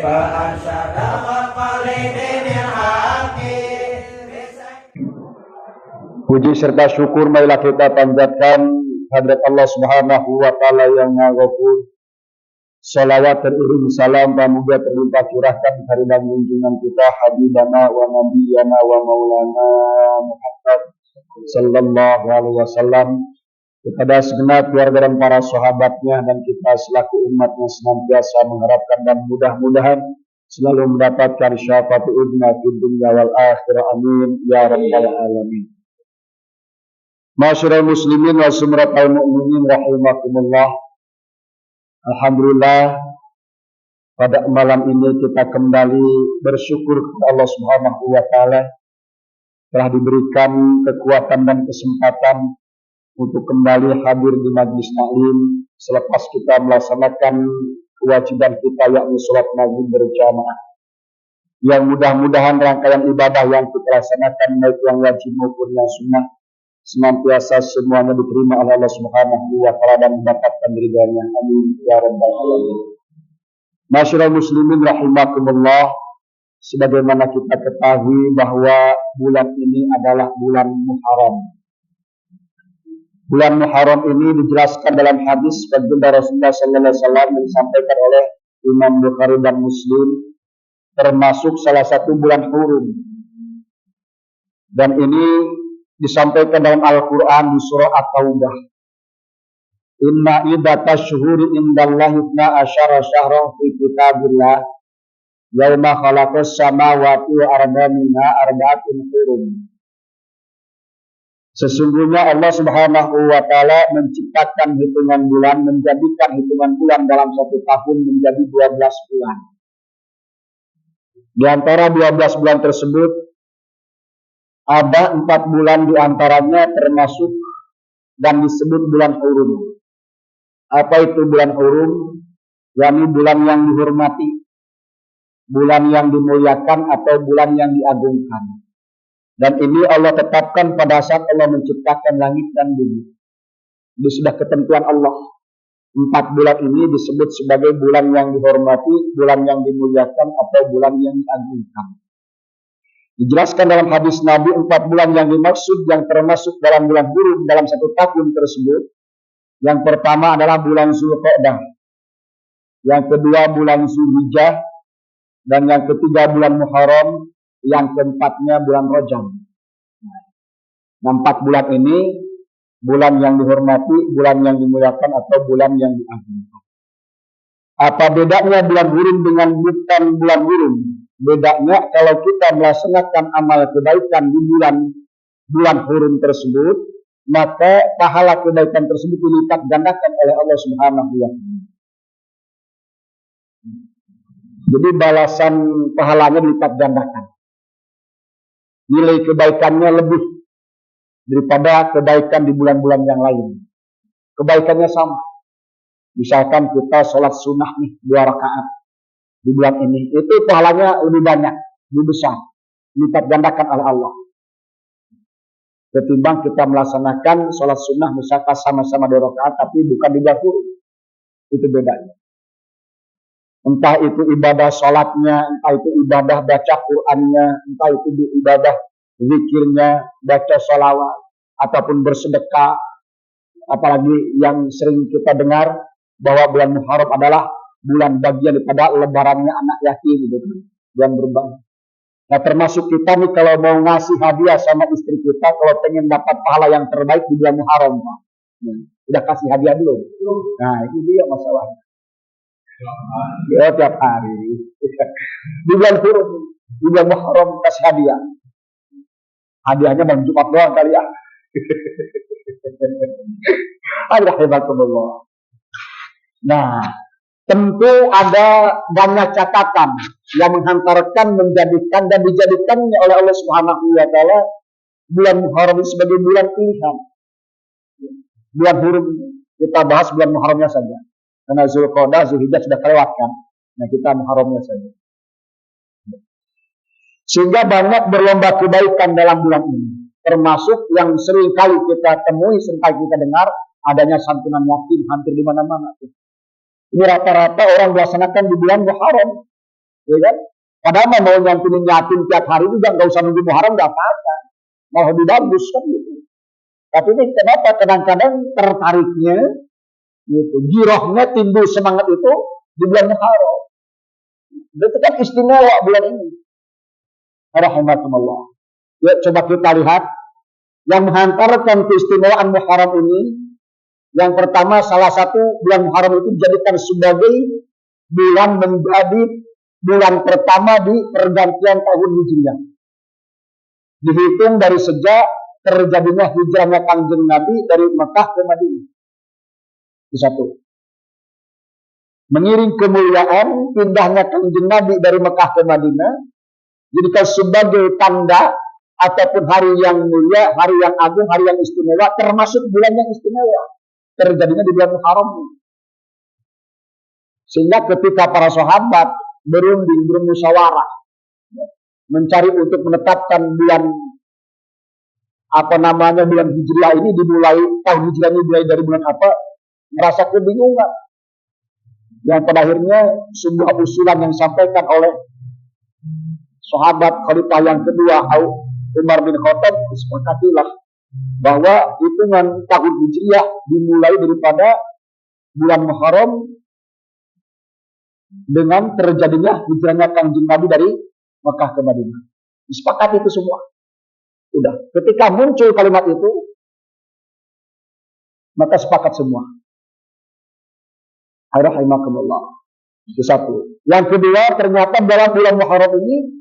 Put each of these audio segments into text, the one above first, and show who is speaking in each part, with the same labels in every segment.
Speaker 1: Puji serta syukur marilah kita panjatkan hadrat Allah Subhanahu wa taala yang Maha Ghafur. Salawat teriring salam pramuga terlimpah curahkan karena junjungan kita habibana wa nabiyana wa maulana Muhammad sallallahu alaihi wasallam, kepada segenap keluarga dan para sahabatnya, dan kita selaku umatnya senantiasa mengharapkan dan mudah-mudahan selalu mendapatkan syafaat udna fid dunya wal akhirah, amin ya rabbal alamin. Masyarul muslimin wa sumratul mu'minin rahimakumullah. Alhamdulillah, pada malam ini kita kembali bersyukur kepada Allah Subhanahu wa taala telah diberikan kekuatan dan kesempatan untuk kembali hadir di majlis taklim selepas kita melaksanakan kewajiban kita, yakni sholat maghrib berjamaah. Yang mudah-mudahan rangkaian ibadah yang kita laksanakan baik yang wajib maupun yang sunnah senantiasa semuanya diterima oleh Allah Subhanahu wa taala dan mendapatkan ridha-Nya, amin ya rabbal alamin. Masyarul muslimin rahimakumullah, sebagaimana kita ketahui bahwa bulan ini adalah bulan Muharram. Bulan Muharram ini dijelaskan dalam hadis baginda Rasulullah sallallahu alaihi wasallam yang disampaikan oleh Imam Bukhari dan Muslim, termasuk salah satu bulan hurum. Dan ini disampaikan dalam Al-Quran di surah At-Taubah. Inna iddatash syuhuri indallahi 12 syahran fi kitabillah yauma khalaqas samawati wal arda minha arba'atun hurum. Sesungguhnya Allah Subhanahu wa taala menciptakan hitungan bulan, menjadikan hitungan bulan dalam satu tahun menjadi 12 bulan. Di antara 12 bulan tersebut ada 4 bulan di antaranya termasuk dan disebut bulan hurum. Apa itu bulan hurum? yakni bulan yang dihormati, bulan yang dimuliakan atau bulan yang diagungkan. Dan ini Allah tetapkan pada saat Allah menciptakan langit dan bumi. Ini sudah ketentuan Allah. 4 bulan ini disebut sebagai bulan yang dihormati, bulan yang dimuliakan atau bulan yang diagungkan. Dijelaskan dalam hadis Nabi 4 bulan yang dimaksud yang termasuk dalam bulan hurum dalam satu tahun tersebut. Yang pertama adalah bulan Zulqa'dah, yang kedua bulan Zulhijjah, dan yang ketiga bulan Muharram, yang keempatnya bulan Rajab. Nah, 4 bulan ini bulan yang dihormati, bulan yang dimuliakan atau bulan yang diagungkan. Apa bedanya bulan hurum dengan bukan bulan hurum? Bedanya kalau kita melaksanakan amal kebaikan di bulan hurum tersebut, maka pahala kebaikan tersebut dilipat gandakan oleh Allah Subhanahu wa taala. Jadi balasan pahalanya dilipat gandakan. Nilai kebaikannya lebih daripada kebaikan di bulan-bulan yang lain. Kebaikannya sama. Misalkan kita sholat sunnah nih 2 rakaat di bulan ini, itu pahalanya lebih banyak, lebih besar, dilipat gandakan oleh Allah. Ketimbang kita melaksanakan sholat sunnah misalkan sama-sama 2 rakaat tapi bukan di bulan hurum. Itu bedanya. Entah itu ibadah sholatnya, entah itu ibadah baca Qur'annya, entah itu ibadah zikirnya, baca sholawat, ataupun bersedekah. Apalagi yang sering kita dengar bahwa bulan Muharram adalah bulan bagian daripada lebarannya anak yatim, gitu, bulan berbagi. Nah, termasuk kita nih kalau mau ngasih hadiah sama istri kita, kalau pengen dapat pahala yang terbaik di bulan Muharram, Pak. Udah kasih hadiah dulu. Nah, itu dia masalahnya. Ya, tiap hari. Di bulan hurum, di bulan Muharram kasih hadiah. Hadiahnya bang Jumat doang kali ya. Alhamdulillah. Nah, tentu ada banyak catatan yang menghantarkan, menjadikan dan dijadikannya oleh Allah Subhanahu wa taala bulan Muharram sebagai bulan pilihan. Bulan hurum kita bahas bulan Muharramnya saja. Karena Zulqa'dah, Zulhijjah sudah kelewatkan. Nah, kita Muharramnya saja. Sehingga banyak berlomba kebaikan dalam bulan ini. Termasuk yang sering kali kita temui, serta kita dengar, adanya santunan yatim hampir di mana-mana. Ini rata-rata orang melaksanakan di bulan Muharram. ya kan? Padahal mau nyantinin yatim tiap hari juga nggak usah nunggu Muharram, nggak apa-apa, malah lebih bagus kan gitu. Tapi ini kenapa kadang-kadang tertariknya, gitu, girohnya timbul semangat itu di bulan Muharram. Itu kan istimewa bulan ini. Rahmatullah. Ya, coba kita lihat yang menghantarkan keistimewaan Muharram ini. Yang pertama, salah satu bulan Muharram itu dijadikan sebagai bulan menjadi bulan pertama di pergantian tahun Hijriah. Dihitung dari sejak terjadinya hijrahnya Kanjeng Nabi dari Mekah ke Madinah. Itu satu. Mengiring kemuliaan pindahnya Kanjeng Nabi dari Mekah ke Madinah jadikan sebagai tanda ataupun hari yang mulia, hari yang agung, hari yang istimewa, termasuk bulan yang istimewa terjadinya di bulan Muharram. Sehingga ketika para sahabat berunding, bermusyawarah mencari untuk menetapkan bulan bulan Hijriah ini dimulai, tahun Hijriah ini dimulai dari bulan apa, merasa kebingungan. Yang pada akhirnya sebuah usulan yang disampaikan oleh sahabat khalifah yang kedua Umar bin Khattab, disepakatilah bahwa hitungan tahun Hijriah dimulai daripada bulan Muharram dengan terjadinya hijrahnya Kanjeng Nabi dari Mekah ke Madinah. Disepakati itu semua. Udah, ketika muncul kalimat itu, maka sepakat semua. Rahimakumullah. Itu satu. Yang kedua, ternyata dalam bulan Muharram ini,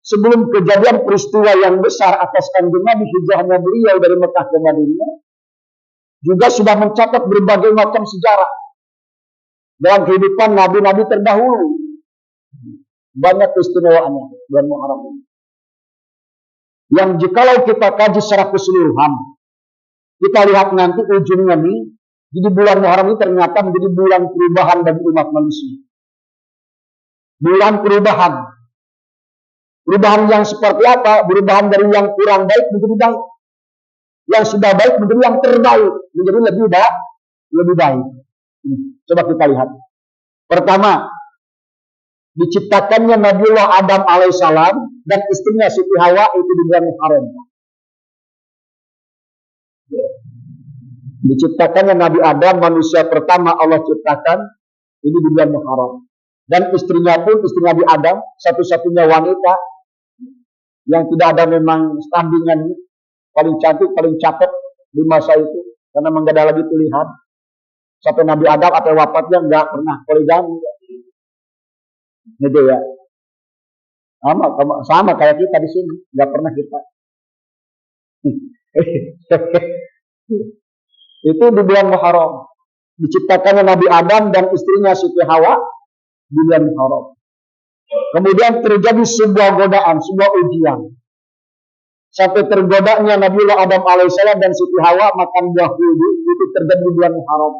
Speaker 1: sebelum kejadian peristiwa yang besar atas Kanjeng Nabi hijrahnya beliau dari Mekah ke Madinah, juga sudah mencatat berbagai macam sejarah dalam kehidupan nabi-nabi terdahulu. Banyak keistimewaannya bulan Muharram ini. Yang jikalau kita kaji secara keseluruhan, kita lihat nanti ujungnya nih, jadi bulan Muharram ini ternyata menjadi bulan perubahan bagi umat manusia. Bulan perubahan. Perubahan yang seperti apa? Perubahan dari yang kurang baik menjadi baik. Yang sudah baik menjadi yang terbaik. Menjadi lebih baik. Coba kita lihat. Pertama, diciptakannya Nabiullah Adam alaihissalam dan istrinya Siti Hawa itu di bulan Muharram. Diciptakannya Nabi Adam, manusia pertama Allah ciptakan, ini di bulan Muharram. Dan istrinya pun, istri Nabi Adam, satu-satunya wanita yang tidak ada memang standingan, paling cantik, paling cakep di masa itu, karena nggak ada lagi pilihan. Sampai Nabi Adam atau wafatnya nggak pernah poligami. Gitu ya. Sama kayak kita di sini, nggak pernah kita. Itu di bulan Muharram. Diciptakannya Nabi Adam dan istrinya Siti Hawa di bulan Muharram. Kemudian terjadi sebuah godaan, sebuah ujian. Sampai tergodanya Nabiullah Adam alaihissalam dan Siti Hawa makan buah kuldi, itu terjadi di bulan Muharram.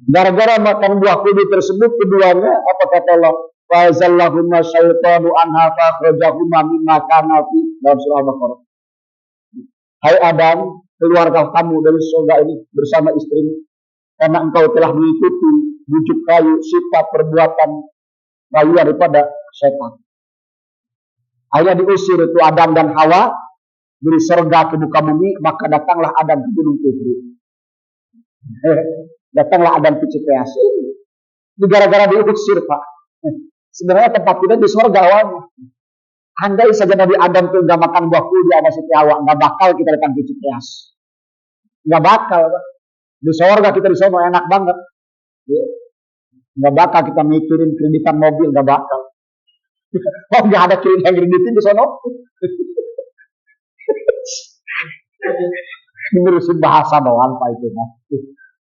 Speaker 1: Gara-gara makan buah kuldi tersebut, keduanya, apa kata Allah? Fa'azallahumma syaitanu anha fa'akhrajahumma mimma kana fi, dalam surah Al-Baqarah. Hai Adam, keluarga kamu dari surga ini bersama istrimu, karena engkau telah mengikuti bujuk kayu sifat perbuatan kayu daripada setan. Akhirnya diusir itu Adam dan Hawa dari surga ke muka bumi, maka datanglah Adam ke gunung Uhud. Datanglah Adam ke Cikeas. Ini gara-gara diusir, Pak. Sebenarnya tempat kita di surga awalnya. Andai saja Nabi Adam itu nggak makan buah kuldi ada Siti Hawa, nggak bakal kita datang ke Cikeas. Nggak bakal, Pak. Di surga kita di sana enak banget. Nggak bakal kita mikirin kreditan mobil, nggak bakal. Oh, nggak ada kreditin di sana. Ngurusin bahasa doang Pak itu.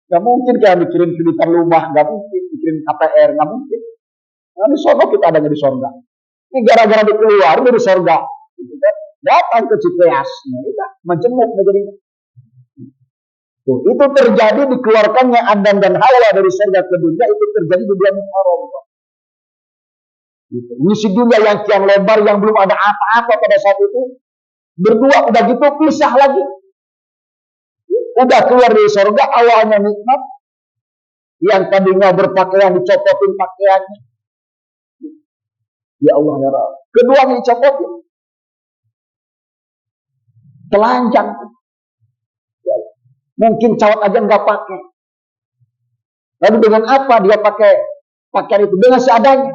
Speaker 1: Nggak mungkin kita mikirin kreditan rumah, nggak mungkin mikirin KPR, nggak mungkin. Nah, di sana kita adanya di surga. Ini gara-gara dikeluar dari surga, datang ke Cikeas, menjenguk negeri. Itu terjadi dikeluarkannya Adam dan Hawa dari surga ke dunia, itu terjadi di bulan Muharram. Misi dunia yang kian lebar, yang belum ada apa-apa pada saat itu, berdua udah gitu pisah lagi. Udah keluar dari surga, awalnya nikmat, yang tadinya berpakaian dicopotin pakaiannya, Ya Allah ya Rabb. Keduanya dicopotin. Telanjang. Ya Allah. Mungkin cawat aja nggak pakai. Lalu dengan apa dia pakai pakaian itu? Dengan seadanya.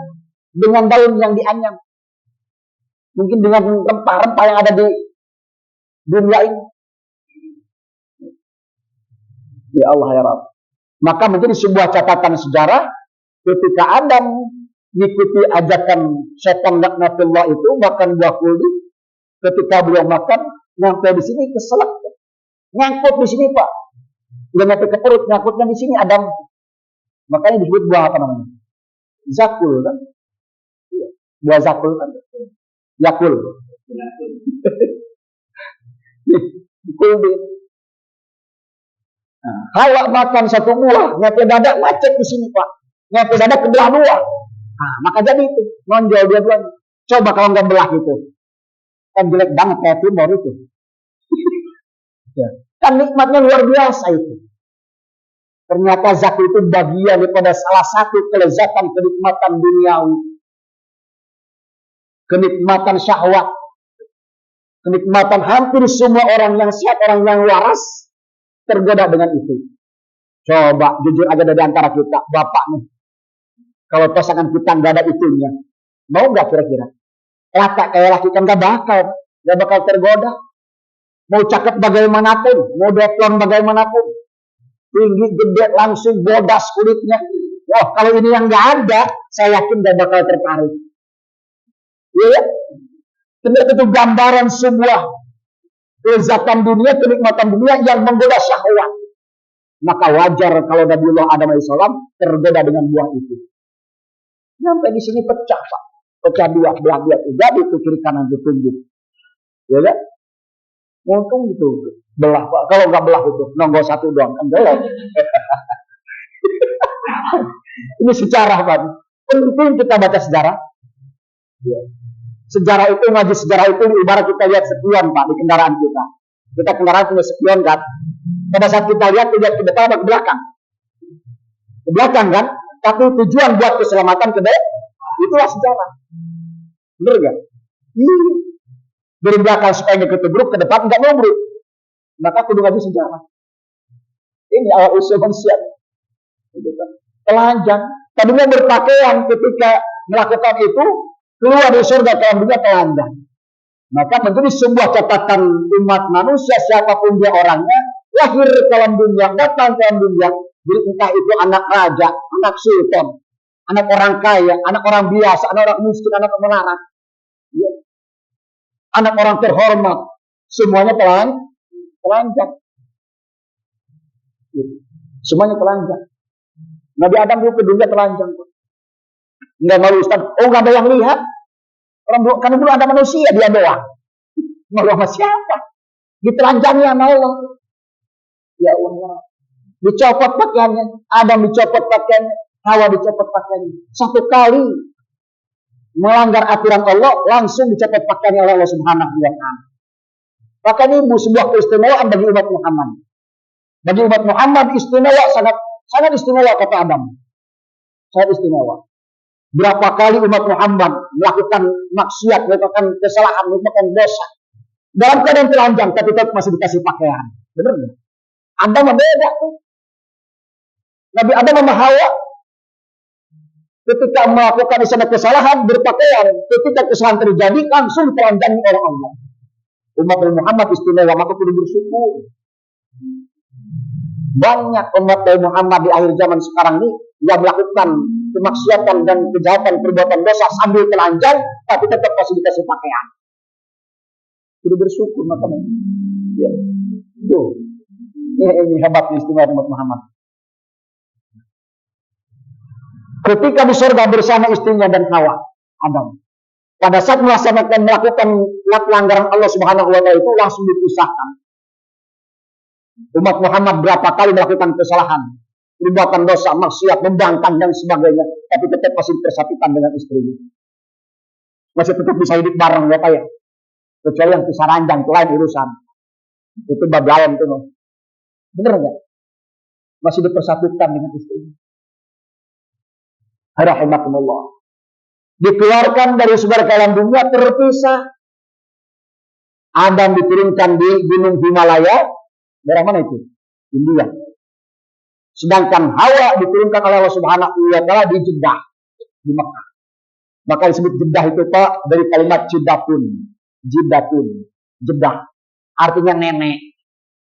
Speaker 1: Dengan daun yang dianyam. Mungkin dengan rempah-rempah yang ada di dunia ini. Ya Allah ya Rabb. Maka menjadi sebuah catatan sejarah ketika Adam mengikuti ajakan setan laknatullah itu makan buah kuldi, ketika beliau makan nyampe di sini keselak, nyangkut di sini Pak, udah nyampe ke perut, nyangkutnya di sini Adam, makanya disebut buah apa namanya? Zakul kan? Buah zakul kan? Yakul. Kuldi. Nah, Hawa makan satu buah, nyampe dada macet di sini Pak, nyampe dada kebelah dua. Nah, maka jadi itu nonjol dua-duanya. Coba kalau nggak belah itu, kan jelek banget kayak tumor itu. Ya. Kan nikmatnya luar biasa itu. Ternyata zakul itu bagian daripada salah satu kelezatan kenikmatan duniawi, kenikmatan syahwat, kenikmatan hampir semua orang yang sehat, orang yang waras tergoda dengan itu. Coba jujur aja dari antara kita, bapak nih, kalau pasangan kita nggak ada itunya, mau nggak kira-kira? Lata kayak laki kan nggak bakal tergoda. Mau cakep bagaimanapun, mau deplon bagaimanapun, tinggi, gede, langsung bodas kulitnya. Wah, kalau ini yang nggak ada, saya yakin nggak bakal tertarik. Iya, ternyata itu gambaran sebuah kelezatan dunia, kenikmatan dunia yang menggoda syahwat. Maka wajar kalau Nabiullah Adam AS tergoda dengan buah itu. Sampai di sini pecah Pak, pecah dua, belah dua, jadi itu kiri kanan itu tunjuk, ya kan? Untung gitu, belah Pak. Kalau nggak belah itu, nonggo satu doang kan belum. Ini sejarah Pak. Penting kita baca sejarah. Ya. Sejarah itu, ngaji sejarah itu ibarat kita lihat spion Pak di kendaraan kita. Kita kendaraan punya spion kan. Pada saat kita lihat ke depan atau ke belakang? Ke belakang kan? Tapi tujuan buat keselamatan ke depan, itulah sejarah. Bener gak? Dari belakang supaya nggak ketubruk, ke depan nggak nubruk. Maka kudu ngaji sejarah. Ini awal usul manusia. Telanjang. Tadinya berpakaian ketika melakukan itu, keluar dari surga dalam dunia telanjang. Maka menjadi sebuah catatan umat manusia siapapun dia orangnya, lahir dalam dunia, datang dalam dunia. Jadi entah itu anak raja, anak sultan, anak orang kaya, anak orang biasa, anak orang miskin, anak orang melarat, ya. Anak orang terhormat, semuanya telanjang. Ya. Semuanya telanjang. Nabi Adam dulu ke dunia telanjang. Nggak malu Ustaz. Oh nggak ada yang lihat. Karena dulu ada manusia, dia doang. Malu sama siapa? Ditelanjangi sama Allah. Ya Allah. Dicopot pakaiannya. Adam dicopot pakaiannya. Hawa dicopot pakaiannya. Satu kali melanggar aturan Allah, langsung dicopot pakaiannya oleh Allah Subhanahu wa Ta'ala. Maka ini sebuah keistimewaan bagi umat Muhammad. Bagi umat Muhammad istimewa, sangat istimewa kata Adam. Sangat istimewa. Berapa kali umat Muhammad melakukan maksiat, melakukan kesalahan, melakukan dosa. Dalam keadaan telanjang, tapi tetap masih dikasih pakaian. Benar nggak? Adam beda tuh. Nabi Adam sama Hawa ketika melakukan kesalahan berpakaian, ketika kesalahan terjadi langsung telanjangi oleh Allah. Umat Muhammad istimewa, maka perlu bersyukur. Banyak umat Muhammad di akhir zaman sekarang ini yang melakukan kemaksiatan dan kejahatan, perbuatan dosa sambil telanjang, tapi tetap masih dikasih pakaian. Perlu bersyukur, maka ya. Tuh. Ini hebat istimewa umat Muhammad. Ketika di surga bersama istrinya dan Hawa, Adam, pada saat melakukan pelanggaran Allah Subhanahu wa Ta'ala itu langsung dipisahkan. Umat Muhammad berapa kali melakukan kesalahan, perbuatan dosa, maksiat, membangkang dan sebagainya, tapi tetap masih bersatukan dengan istrinya. Masih tetap bisa hidup bareng ya Pak ya. Kecuali yang kisah ranjang, itu lain urusan. Itu bab lain tuh. Bener nggak? Masih dipersatukan dengan istrinya. Rahimakumullah. Dikeluarkan dari sumber alam dunia, terpisah. Adam diturunkan di gunung Himalaya, daerah mana itu? India. Sedangkan Hawa diturunkan oleh Allah Subhanahu wa taala di Jeddah, di Mekah. Maka disebut Jeddah itu Pak dari kalimat Jeddatun, Jeddah. Artinya nenek,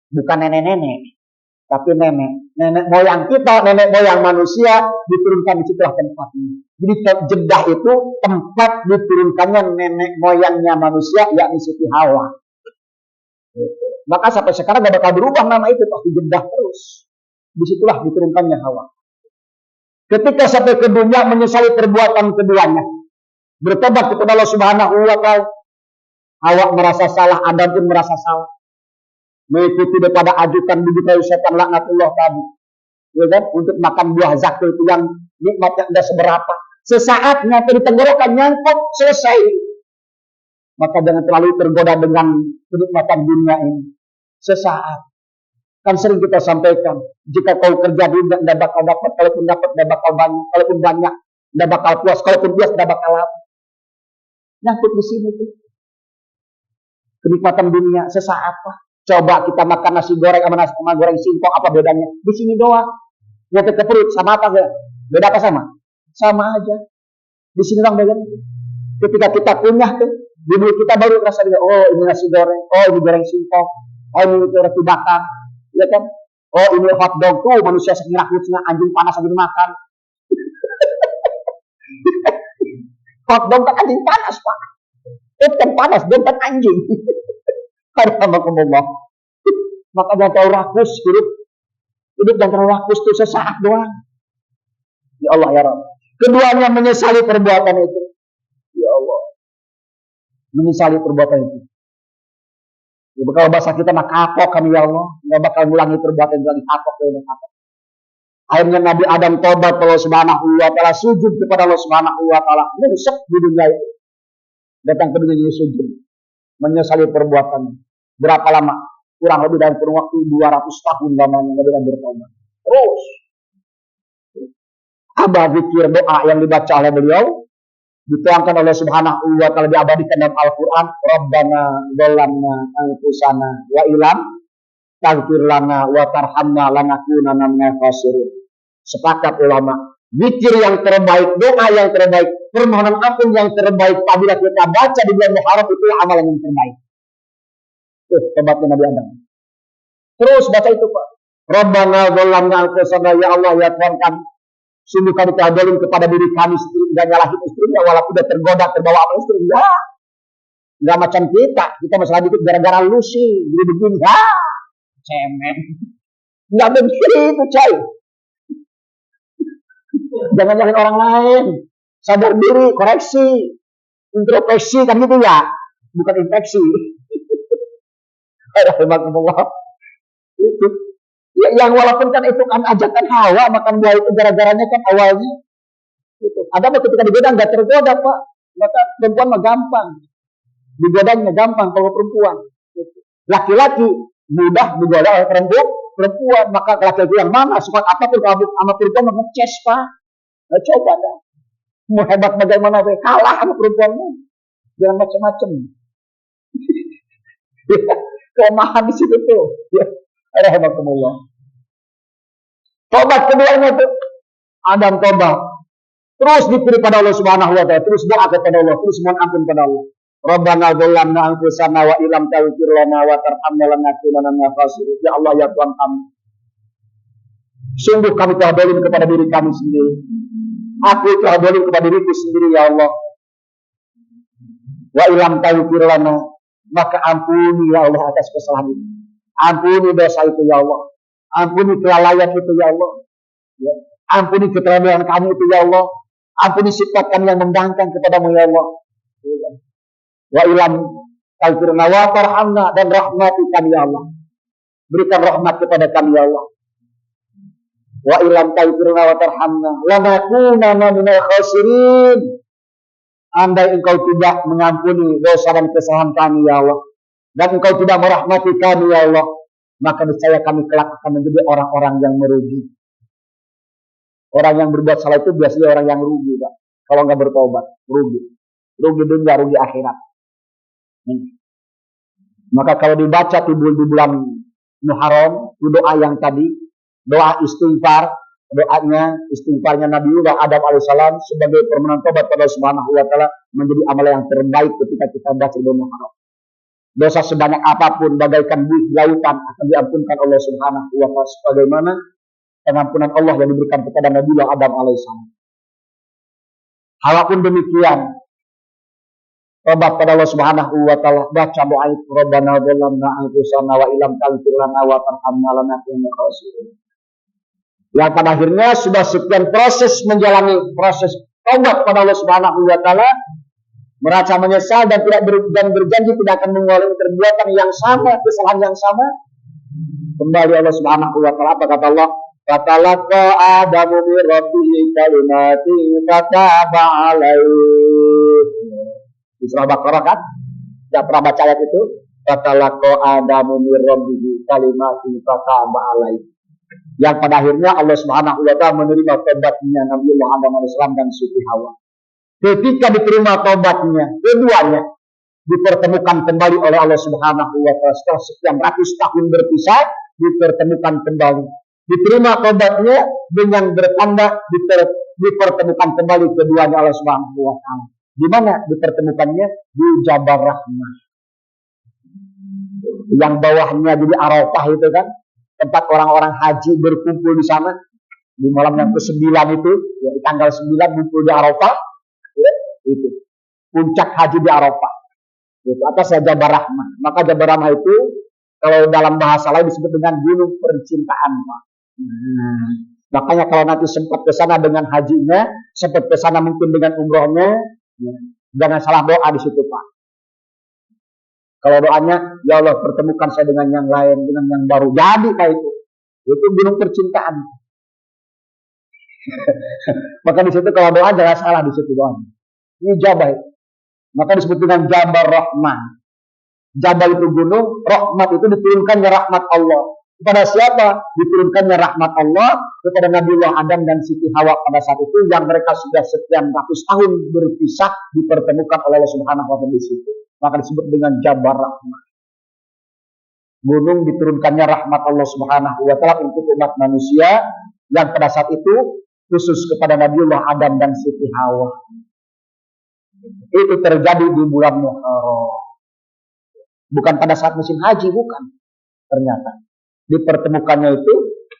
Speaker 1: bukan nenek-nenek, tapi nenek moyang kita, nenek moyang manusia diturunkan di situlah tempatnya. Jadi Jeddah itu tempat diturunkannya nenek moyangnya manusia, yakni Siti Hawa. Maka sampai sekarang gak bakal berubah nama itu, pasti Jeddah terus. Disitulah diturunkannya Hawa. Ketika sampai ke dunia menyesali perbuatan keduanya, bertobat kepada Allah Subhanahu wa taala. Hawa merasa salah, Adam pun merasa salah. Mengikuti daripada ajukan bibi kayu setan laknatullah tadi. Ya kan? Untuk makan buah zakum itu yang nikmatnya tidak seberapa. Sesaat nyampe di tenggorokan nyangkut, selesai. Maka jangan terlalu tergoda dengan kenikmatan dunia ini. Sesaat. Kan sering kita sampaikan, jika kau kerja di dunia tidak bakal dapat, kalaupun dapat tidak bakal banyak, kalaupun banyak tidak bakal puas, kalaupun puas tidak bakal lapar. Nyangkut di sini tuh. Kenikmatan dunia sesaat Pak. Coba kita makan nasi goreng sama goreng singkong, apa bedanya? Di sini doang. Nyampe ke perut sama apa enggak? Beda apa sama? Sama aja. Di sini doang bedanya. Ketika kita kunyah tuh, di mulut kita baru rasa dia, oh ini nasi goreng, oh ini goreng singkong, oh ini roti bakar, ya kan? Oh ini hotdog tuh manusia sekirak-kiriknya anjing panas lagi dimakan. Hotdog kan anjing panas Pak. Itu kan panas, bukan anjing. Alhamdulillah. Maka jangan terlalu rakus hidup. Hidup jangan terlalu rakus itu sesaat doang. Ya Allah ya Rabb. Keduanya menyesali perbuatan itu. Ya Allah. Menyesali perbuatan itu. Ya, kalau bahasa kita nak kapok kami ya Allah. Nggak bakal ngulangi perbuatan itu lagi kapok. Akhirnya Nabi Adam tobat Allah Subhanahu wa taala, sujud kepada Allah Subhanahu wa taala. Nyesek di dunia itu. Datang ke dunia sujud. Menyesali perbuatan. Berapa lama? Kurang lebih dalam kurun waktu 200 tahun lamanya Nabi Adam bertobat. Terus. Ada zikir doa yang dibaca oleh beliau. Dituangkan oleh Subhanahu wa taala, diabadikan dalam Al-Quran. Rabbana dzalamna anfusana wa ilam taghfir lana wa tarhamna lanakunanna minal khasirin. Sepakat ulama, zikir yang terbaik, doa yang terbaik, permohonan ampun yang terbaik apabila kita baca di bulan Muharram itu amalan yang terbaik. Tobatnya Nabi Adam. Terus baca itu Pak. Rabbana dzalamna anfusana, ya Allah ya Tuhan kami, sungguh kami telah zalim kepada diri kami sendiri dan nyalahin istrinya walaupun tidak tergoda terbawa sama istri. Ya. Enggak macam kita masalah dikit gara-gara lu sih jadi begini. Ya. Cemen. Enggak begitu, coy. Jangan nyalahin orang lain. Sadar diri, koreksi. Introspeksi kan gitu ya. Bukan infeksi. Alhamdulillah. Itu. Ya, yang walaupun kan itu kan ajakan Hawa makan buah itu gara-garanya kan awalnya itu. Ada ketika digoda nggak tergoda Pak. Maka perempuan mah gampang. Digodanya gampang kalau perempuan. Laki-laki mudah digoda oleh perempuan. Maka laki-laki yang mana suka apapun sama perempuan mengeces Pak. Nah, coba dah. Mau hebat bagaimana kalah sama perempuanmu. Jangan macam-macam. Kelemahan di situ tuh. Ya. Alhamdulillah. Tobat keduanya tuh Adam tobat. Terus dipilih pada Allah Subhanahu wa taala, terus doa kepada Allah, terus mohon ampun kepada Allah. Rabbana dzalamna anfusana wa illam taghfir lana wa tarhamna lanakunanna minal khasirin. Ya Allah ya Tuhan kami. Sungguh kami telah zalim kepada diri kami sendiri. Aku telah zalim kepada diriku sendiri ya Allah. Wa illam taghfir lana, maka ampuni ya Allah atas kesalahan ini. Ampuni dosa itu ya Allah. Ampuni kelalaian itu ya Allah. Ya. Ampuni keterlaluan kami itu ya Allah. Ampuni sifat kami yang mendangkan kepadamu ya Allah. Ya. Wa ilam taghfirna wa tarhamna, dan rahmati kami ya Allah. Berikan rahmat kepada kami ya Allah. Wa ilam taghfirna wa tarhamna lanakunanna minal khasirin. Andai engkau tidak mengampuni dosa dan kesalahan kami ya Allah, dan engkau tidak merahmati kami ya Allah, maka niscaya kami kelak akan menjadi orang-orang yang merugi. Orang yang berbuat salah itu biasanya orang yang rugi Pak. kalau nggak bertobat, rugi dunia, rugi akhirat. Maka kalau dibaca di bulan Muharram, doa yang tadi, doa istighfarnya Nabiullah Adam alaihissalam sebagai permohonan tobat pada Allah Subhanahu wa taala menjadi amal yang terbaik ketika kita baca di bulan Muharram. Dosa sebanyak apapun bagaikan buih lautan akan diampunkan Allah Subhanahu wa taala sebagaimana pengampunan Allah yang diberikan kepada Nabiullah Adam alaihissalam. Walaupun demikian, tobat pada Allah Subhanahu wa taala, baca doa itu, Rabbana dzalamna anfusana wa illam taghfir lana wa tarhamna lanakunanna minal khasirin. Yang pada akhirnya sudah sekian proses menjalani proses tobat pada Allah Subhanahu wa taala, merasa menyesal dan berjanji tidak akan mengulangi perbuatan yang sama, kesalahan yang sama. Kembali Allah Subhanahu wa taala, apa kata Allah? Fatalaqa Adamu min rabbihi kalimatin fataba alaihi. Di surah Baqarah kan? Tidak pernah baca ayat itu. Fatalaqa Adamu min rabbihi kalimatin fataba alaihi. Yang pada akhirnya Allah Subhanahu wa taala menerima tobatnya Nabiullah Adam alaihissalam dan Siti Hawa. Ketika diterima tobatnya, keduanya dipertemukan kembali oleh Allah Subhanahu wa taala setelah sekian ratus tahun berpisah, dipertemukan kembali. Diterima tobatnya dengan bertanda dipertemukan kembali keduanya Allah Subhanahu wa taala. Di mana dipertemukannya? Di Jabal Rahmah. Yang bawahnya jadi Arafah itu kan, tempat orang-orang haji berkumpul di sana. Di malam yang ke-9 itu, ya, di tanggal 9 kumpul di Arafah. Ya, itu puncak haji di Arafah. Itu atas Jabal Rahmah. Maka Jabal Rahmah itu kalau dalam bahasa lain disebut dengan gunung percintaan, Pak. Makanya kalau nanti sempat ke sana dengan hajinya, sempat ke sana mungkin dengan umrohnya, ya, jangan salah doa di situ, Pak. Kalau doanya, ya Allah pertemukan saya dengan yang lain, dengan yang baru, jadi Pak itu gunung percintaan. Maka di situ kalau doa jangan salah di situ doanya. Ini Jabal. Maka disebut dengan Jabal Rahman. Jabal itu gunung, rahmat itu diturunkannya rahmat Allah. Kepada siapa? Diturunkannya rahmat Allah kepada Nabiullah Adam dan Siti Hawa pada saat itu yang mereka sudah sekian ratus tahun berpisah dipertemukan oleh Allah Subhanahu wa taala di situ. Maka disebut dengan Jabal Rahmah. Gunung diturunkannya rahmat Allah Subhanahu wa taala untuk umat manusia yang pada saat itu khusus kepada Nabiullah Adam dan Siti Hawa. Itu terjadi di bulan Muharram. Bukan pada saat musim haji, bukan. Ternyata dipertemukannya itu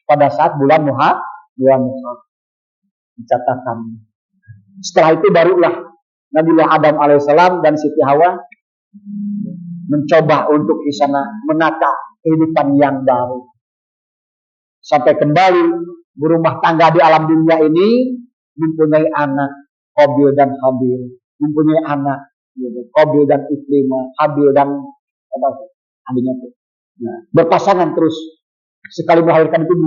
Speaker 1: pada saat bulan Muharram. Dicatatkan. Setelah itu barulah Nabiullah Adam alaihissalam dan Siti Hawa mencoba untuk di sana menata kehidupan yang baru. Sampai kembali berumah tangga di alam dunia ini, mempunyai anak Qabil dan Habil, mempunyai anak Qabil dan Ikrimah, Habil dan adiknya itu. Nah, berpasangan terus. Sekali melahirkan itu 2.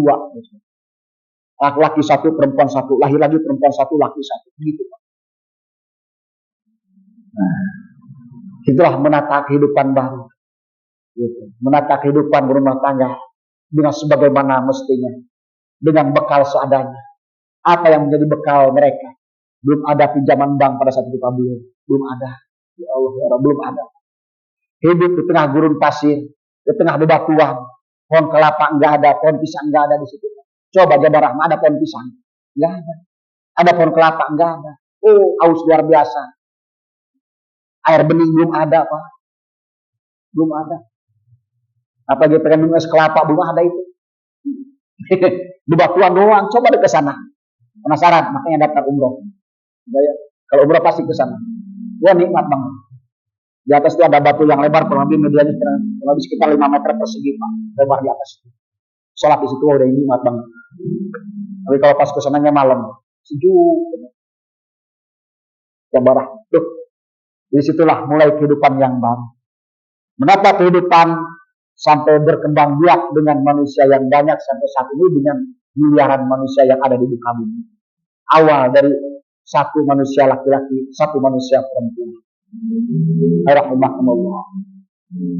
Speaker 1: Laki-laki 1, perempuan 1. Lahir lagi perempuan 1, laki 1. Begitu, Pak. Nah, itulah menata kehidupan baru. Gitu. Menata kehidupan berumah tangga dengan sebagaimana mestinya. Dengan bekal seadanya. Apa yang menjadi bekal mereka? Belum ada pinjaman bank pada saat itu, Pak. Belum ada. Ya Allah, ya Allah, belum ada. Hidup di tengah gurun pasir, di tengah bebatuan. Pohon kelapa enggak ada, pohon pisang enggak ada di situ. Coba Jabal Rahmah ada pohon pisang? Enggak ada. Ada pohon kelapa? Enggak ada. Oh, aus luar biasa. Air bening belum ada, Pak. Belum ada. Apa dia pengen minum es kelapa? Belum ada itu. Bebatuan doang. Coba deh ke sana. Penasaran? Makanya daftar umroh. Kalau umroh pasti ke sana. Wah, nikmat banget. Di atas itu ada batu yang lebar, kurang lebih medianya kurang lebih sekitar 5 meter persegi, Pak. Lebar di atas. Sholat di situ udah nikmat banget. Tapi kalau pas kesananya malam, sejuk. Jabal Rahmah. Tuh. Disitulah mulai kehidupan yang baru. Menata kehidupan sampai berkembang biak dengan manusia yang banyak sampai saat ini dengan miliaran manusia yang ada di muka bumi. Awal dari satu manusia laki-laki, satu manusia perempuan. Rahimahumullah.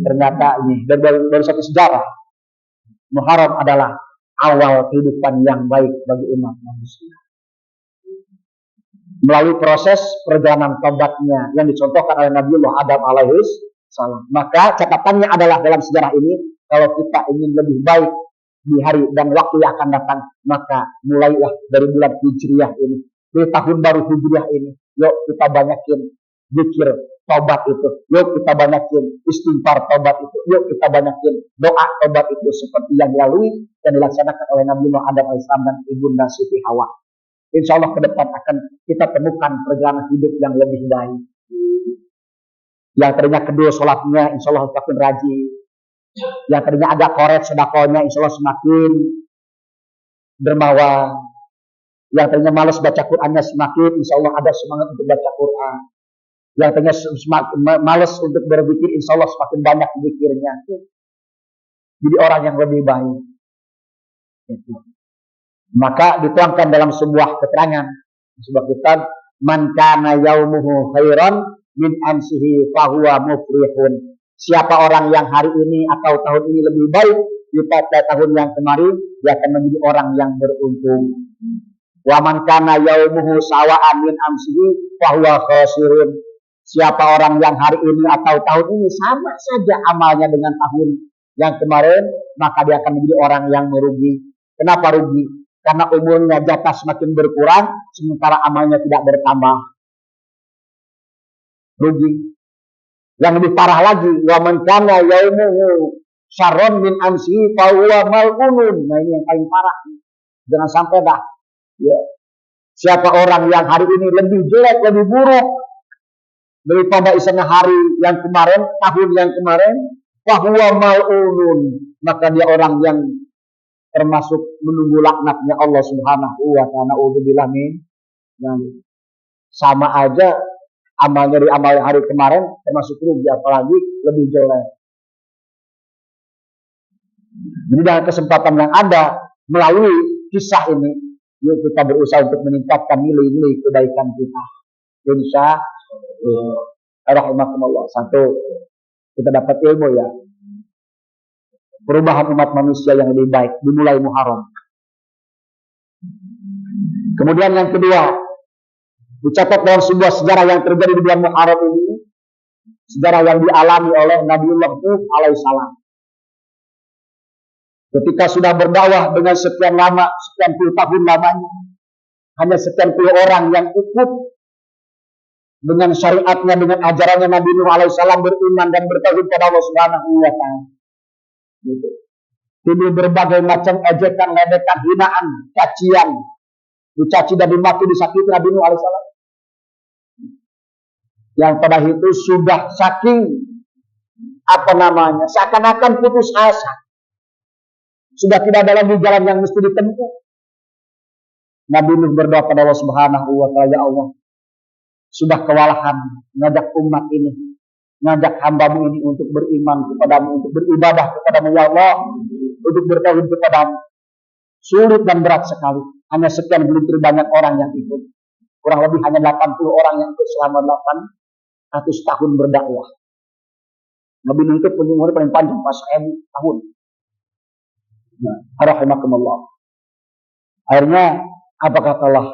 Speaker 1: Ternyata ini dari satu sejarah. Muharram adalah awal kehidupan yang baik bagi umat manusia. melalui proses perjalanan tobatnya yang dicontohkan oleh Nabiullah Adam alaihi salam. Maka catatannya adalah dalam sejarah ini, kalau kita ingin lebih baik di hari dan waktu yang akan datang, maka mulailah dari bulan Hijriah ini, dari tahun baru Hijriah ini. Yuk kita banyakin zikir tobat itu, yuk kita banyakin istighfar tobat itu, yuk kita banyakin doa tobat itu seperti yang dilalui dan dilaksanakan oleh Nabiullah Adam alaihissalam dan ibunda Siti Hawa. Insya Allah ke depan akan kita temukan perjalanan hidup yang lebih baik. Yang tadinya kedua sholatnya, insya Allah semakin rajin. Yang tadinya agak koret sedakonya, insya Allah semakin dermawan. Yang tadinya malas baca Qurannya, semakin insya Allah ada semangat untuk baca Quran. Yang tadinya semakin malas untuk berzikir, insya Allah semakin banyak zikirnya. Jadi orang yang lebih baik. Maka dituangkan dalam sebuah keterangan, sebuah kitab, man kana yaumuhu khairan min amsihi fahuwa muflihun. Siapa orang yang hari ini atau tahun ini lebih baik daripada tahun yang kemarin, dia akan menjadi orang yang beruntung. Wa man kana yaumuhu sawa'an min amsihi fahuwa khasirun. Siapa orang yang hari ini atau tahun ini sama saja amalnya dengan tahun yang kemarin, maka dia akan menjadi orang yang merugi. Kenapa rugi? Karena umurnya jatah semakin berkurang, sementara amalnya tidak bertambah. Rugi. Yang lebih parah lagi, wa man kana yaumuhu syarrun min amsihi fa huwa mal'unun. Nah, ini yang paling parah. Jangan sampai dah. Ya. Siapa orang yang hari ini lebih jelek, lebih buruk daripada istilahnya hari yang kemarin, tahun yang kemarin, fa huwa mal'unun. Maka dia orang yang termasuk menunggu laknatnya Allah Subhanahu wa ta'ala. Udzubillah min. Sama aja amalnya dari amal hari kemarin termasuk rugi, apalagi lebih jelek. Jadi dalam kesempatan yang ada melalui kisah ini, yuk kita berusaha untuk meningkatkan nilai-nilai kebaikan kita. Insya Allah. Satu, kita dapat ilmu ya. Perubahan umat manusia yang lebih baik dimulai Muharram. Kemudian yang kedua, dicatat dalam sebuah sejarah yang terjadi di bulan Muharram ini, sejarah yang dialami oleh Nabiullah Nuh alaihissalam. Ketika sudah berdakwah dengan sekian puluh tahun lamanya, hanya sekian puluh orang yang ikut dengan syariatnya, dengan ajarannya Nabi Nuh alaihissalam, beriman dan bertauhid kepada Allah Subhanahu wa ta'ala. Gitu. Ini berbagai macam ejekan, ledekan, hinaan, cacian, dicaci dan dimaki, disakiti Nabi Nuh alaihissalam. Yang pada itu sudah saking seakan-akan putus asa, sudah tidak ada lagi jalan yang mesti ditempuh. Nabi Nuh berdoa pada Allah Subhanahu wa ta'ala, ya Allah, sudah kewalahan ngajak umat ini, ngajak hambamu ini untuk beriman kepadamu, untuk beribadah kepadamu ya Allah, untuk bertauhid kepadamu. Sulit dan berat sekali. Hanya sekian gelintir banyak orang yang ikut. Kurang lebih hanya 80 orang yang ikut selama 800 tahun berdakwah. Nabi Nuh itu punya umur paling panjang, pas 1000 tahun. Nah, rahimakumullah. Akhirnya apa kata Allah?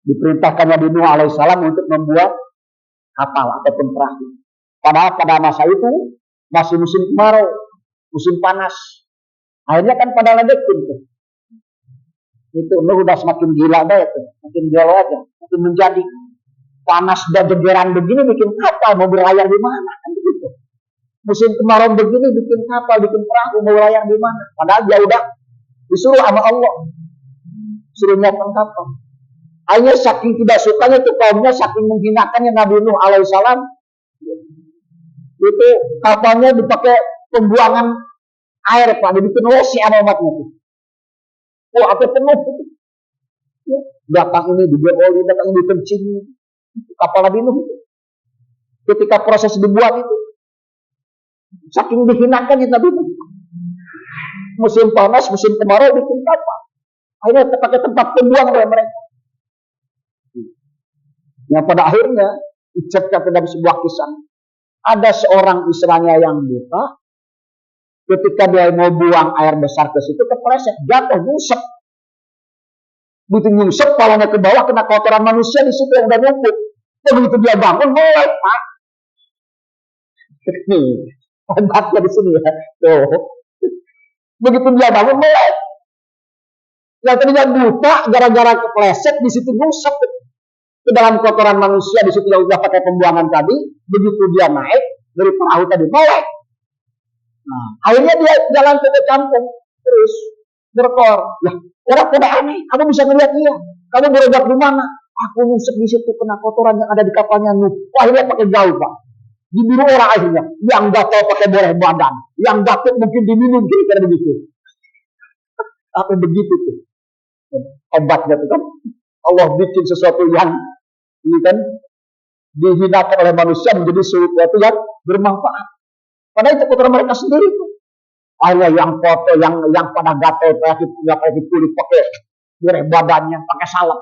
Speaker 1: Diperintahkan Nabi Nuh alaihissalam untuk membuat kapal ataupun perahu. Padahal pada masa itu masih musim kemarau, musim panas. Akhirnya kan pada ledekin tuh. Itu Nuh udah semakin gila deh itu, makin gelo aja, makin menjadi panas dan jegeran begini bikin kapal mau berlayar di mana kan begitu. Musim kemarau begini bikin kapal, bikin perahu mau berlayar di mana? Padahal dia udah disuruh sama Allah, suruh nyiapkan kapal. Hanya saking tidak sukanya itu kaumnya, saking menghinakannya Nabi Nuh alaihissalam, itu kapalnya dipakai pembuangan air, Pak, dibikin WC sama umatnya itu. Oh, apa penuh itu? Ya, datang ini diberoli, datang ini dikencing kapal Nabi Nuh itu. Ketika proses dibuat itu, saking dihinakannya Nabi Nuh. Musim panas, musim kemarau bikin kapal. Akhirnya pakai tempat pembuang oleh mereka. Yang pada akhirnya diceritakan dalam sebuah kisah, ada seorang istilahnya yang buta, ketika dia mau buang air besar ke situ, kepleset, jatuh, nyusep. Begitu nyungsep kepalanya ke bawah kena kotoran manusia di situ yang udah numpuk. Begitu dia bangun melek, Pak. Nih, hebatnya di sini ya. Tuh. Begitu dia bangun melek. Yang tadinya buta gara-gara kepleset di situ nyungsep ke dalam kotoran manusia di situ yang udah pakai pembuangan tadi. Begitu dia naik dari perahu tadi melek. Nah, akhirnya dia jalan ke kampung terus berkor. Lah, orang pada aneh. Kamu bisa ngeliat dia. Kamu berobat di mana? Aku nyungsep di situ kena kotoran yang ada di kapalnya Nuh. Wah, akhirnya pakai gaul, Pak. Diburu orang akhirnya. Yang gatal pakai boleh badan. Yang batuk mungkin diminum kira-kira begitu. Apa begitu tuh? Hebatnya tuh kan. Allah bikin sesuatu yang ini kan dihinakan oleh manusia menjadi sesuatu yang bermanfaat. Padahal itu kotoran mereka sendiri tuh. Akhirnya yang foto, yang pada gatel, penyakit kulit pakai boleh badannya, pakai salep.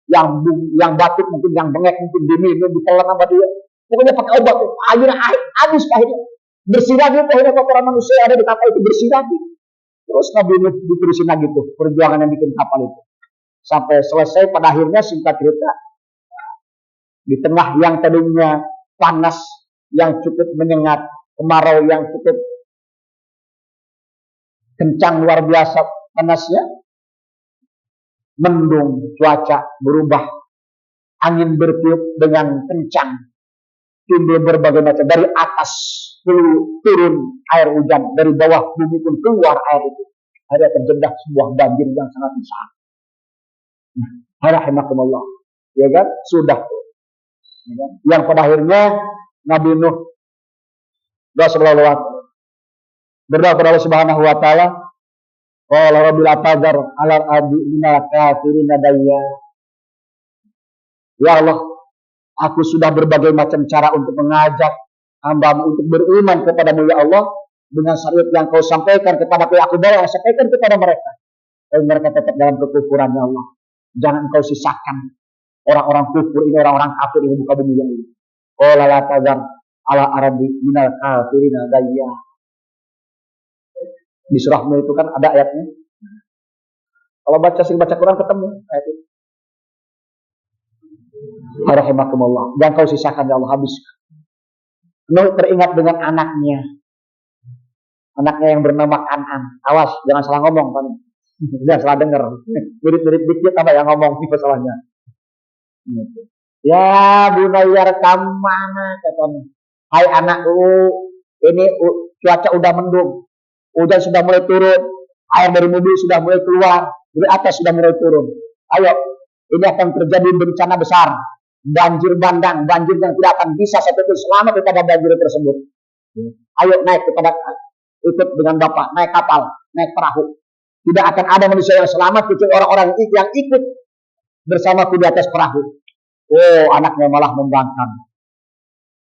Speaker 1: Yang batuk mungkin, yang bengek mungkin diminum, ditelan sama dia. Pokoknya pakai obat tuh. Akhirnya habis akhirnya. Bersih lagi akhirnya kotoran manusia yang ada di kapal itu bersih lagi. Terus Nabi Nuh diterusin lagi tuh perjuangan yang bikin kapal itu. Sampai selesai pada akhirnya singkat cerita. Di tengah yang tadinya panas yang cukup menyengat, kemarau yang cukup kencang luar biasa panasnya, mendung, cuaca berubah, angin bertiup dengan kencang, timbul berbagai macam, dari atas turun air hujan, dari bawah bumi pun keluar air itu. Ada terjadi sebuah banjir yang sangat besar. Rahimakumullah, ya kan? Sudah. Ya kan? Yang pada akhirnya Nabi Nuh berdoa kepada Allah Subhanahu wa taala, qala rabbil atazar ala abi minal kafirin dayya. Ya Allah, aku sudah berbagai macam cara untuk mengajak hamba-Mu untuk beriman kepadamu ya Allah, dengan syariat yang Kau sampaikan kepadaku, aku bawa sampaikan kepada mereka. Dan mereka tetap dalam kekufuran ya Allah. Jangan Kau sisakan orang-orang kufur ini, orang-orang kafir ini buka bumi yang ini. Qala la tazar ala arabi minal kafirin dayya. Di surahmu itu kan ada ayatnya. Kalau sering baca Quran ketemu ayat itu. Rahimakumullah. Jangan Kau sisakan ya Allah, habis. Nuh teringat dengan anaknya yang bernama Kan'an. Awas, jangan salah ngomong kan. Jangan salah dengar. Mirip-mirip dikit apa yang ngomong ini masalahnya. Ya bunayar kamana katanya. Hai anakku, ini cuaca udah mendung. Hujan sudah mulai turun. Air dari mobil sudah mulai keluar. Dari atas sudah mulai turun. Ayo, ini akan terjadi bencana besar. Banjir bandang, banjir yang tidak akan bisa satupun selamat daripada banjir tersebut. Ayo naik ikut dengan Bapak, naik kapal, naik perahu. Tidak akan ada manusia yang selamat kecuali orang-orang yang ikut bersamaku di atas perahu. Oh, anaknya malah membangkang.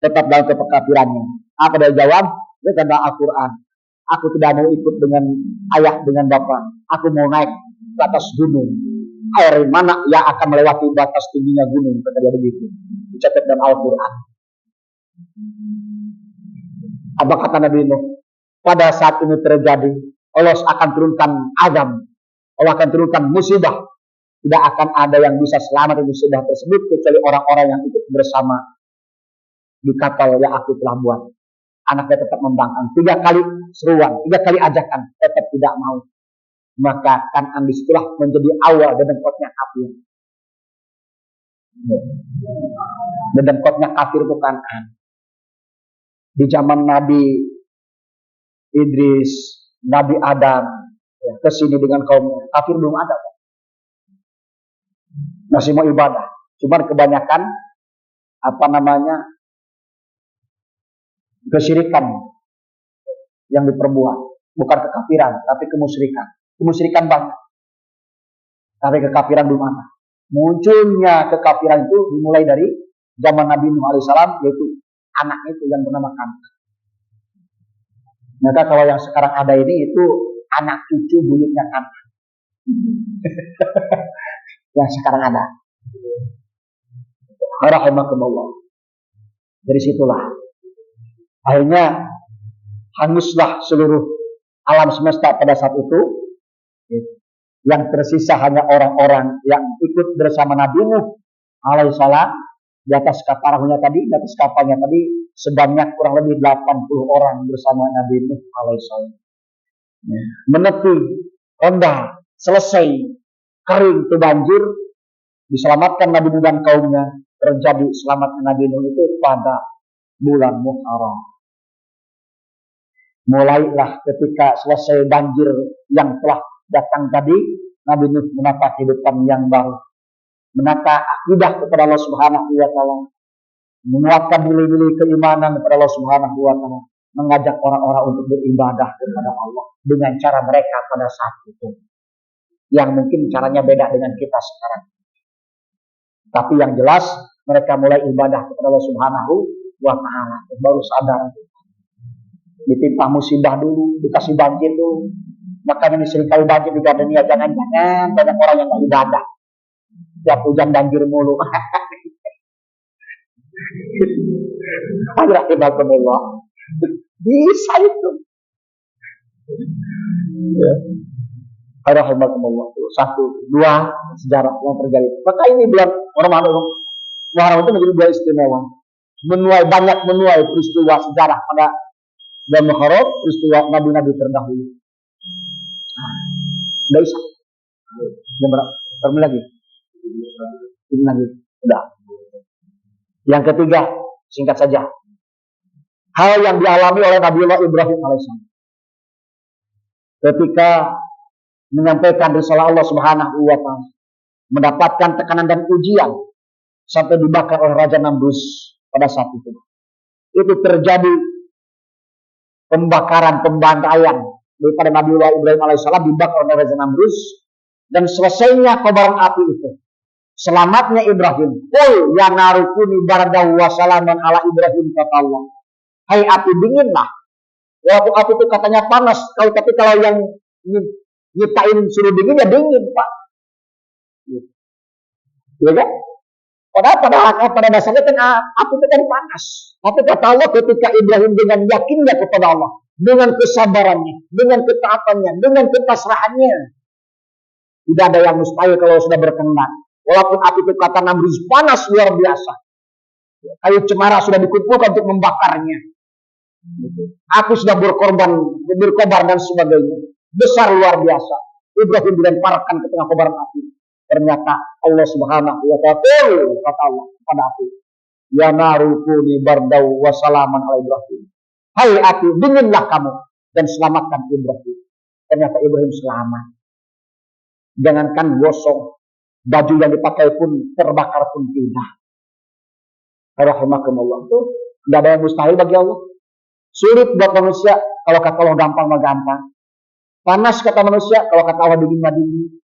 Speaker 1: Tetap dalam kekafirannya. Apa dia jawab? Dia kata Al-Quran. Aku tidak mau ikut dengan ayah, dengan bapak. Aku mau naik ke atas gunung. Air mana yang akan melewati batas tingginya gunung? Kata dia begitu. Dicatat dalam Al-Quran. Apa kata Nabi Nuh? Pada saat ini terjadi, Allah akan turunkan azab. Allah akan turunkan musibah. Tidak akan ada yang bisa selamat dari musibah tersebut kecuali orang-orang yang ikut bersama di kapal yang aku telah buat. Anaknya tetap membangkang. 3 kali seruan, 3 kali ajakan, tetap tidak mau. Maka Kan'an disitulah menjadi awal dedengkotnya kafir. Dedengkotnya kafir itu Kan'an. Di zaman Nabi Idris, Nabi Adam, ya, kesini dengan kaum kafir belum ada. Masih mau ibadah. Cuman kebanyakan kesyirikan yang diperbuat, bukan kekafiran, tapi kemusyrikan. Kemusyrikan banyak, tapi kekafiran belum ada. Munculnya kekafiran itu dimulai dari zaman Nabi Nuh alaihissalam, yaitu anaknya itu yang bernama Kan'an. Maka kalau yang sekarang ada ini itu anak cucu buyutnya Kan'an. Yang sekarang ada. Rahimakumullah. Dari situlah akhirnya hanguslah seluruh alam semesta pada saat itu. Yang tersisa hanya orang-orang yang ikut bersama Nabi Nuh alaihissalam di atas kapalnya tadi, di atas kapalnya tadi sebanyak kurang lebih 80 orang bersama Nabi Nuh alaihissalam. Menepi, rendah, selesai, kering itu banjir, diselamatkan Nabi Nuh dan kaumnya. Terjadi selamatnya Nabi Nuh itu pada bulan Muharram. Mulailah ketika selesai banjir yang telah datang tadi, Nabi Nuh menata kehidupan yang baru, menata akidah kepada Allah Subhanahu wa taala, menguatkan nilai-nilai keimanan kepada Allah Subhanahu wa taala, mengajak orang-orang untuk beribadah kepada Allah dengan cara mereka pada saat itu. Yang mungkin caranya beda dengan kita sekarang. Tapi yang jelas mereka mulai ibadah kepada Allah Subhanahu wa taala, baru sadar. Ditimpa musibah dulu, dikasih banjir dulu. Makanya seringkali banjir di dunia, jangan-jangan banyak orang yang nggak ibadah. Tiap hujan banjir mulu. Alhamdulillah. Bisa itu. Ya. Alhamdulillah. Satu, dua sejarah yang terjadi. Maka ini bulan Ramadan itu menjadi bulan istimewa. Banyak menuai peristiwa sejarah pada bulan Muharram, peristiwa nabi-nabi terdahulu. Udah bisa. Jam berapa? Termin lagi. Ini lagi. Udah. Yang ketiga, singkat saja. Hal yang dialami oleh Nabiullah Ibrahim alaihissalam. Ketika menyampaikan risalah Allah Subhanahu wa taala, mendapatkan tekanan dan ujian sampai dibakar oleh Raja Namrus pada saat itu. Itu terjadi pembakaran, pembantaian daripada Nabiullah Ibrahim alaihissalam dibakar oleh Raja Namrus, dan selesainya kobaran api itu, selamatnya Ibrahim. Qul ya narukuni bardaw wa salaman ala Ibrahim, kata Allah. Hai api, dinginlah. Walaupun api itu katanya panas, tapi kalau yang nyiptain suruh dingin ya dingin, Pak. Ya kan? Pada dasarnya kan api itu kan panas. Tapi kata Allah, ketika Ibrahim dengan yakinnya kepada Allah, dengan kesabarannya, dengan ketaatannya, dengan kepasrahannya, tidak ada yang mustahil kalau sudah berkenan. Walaupun api itu kata Namrus panas luar biasa, kayu cemara sudah dikumpulkan untuk membakarnya. Api sudah berkorban dan sebagainya, besar luar biasa. Ibrahim dilemparkan ke tengah kobaran api. Ternyata Allah Subhanahu wa taala, kata Allah kepada api, ya narukuni bardaw wa salaman ala Ibrahim. Hai api, dinginlah kamu dan selamatkan Ibrahim. Ternyata Ibrahim selamat. Jangankan gosong, baju yang dipakai pun terbakar pun tidak. Rahimakumullah, itu tidak ada yang mustahil bagi Allah. Sulit buat manusia, kalau kata Allah gampang mah gampang. Panas kata manusia, kalau kata Allah dingin mah dingin.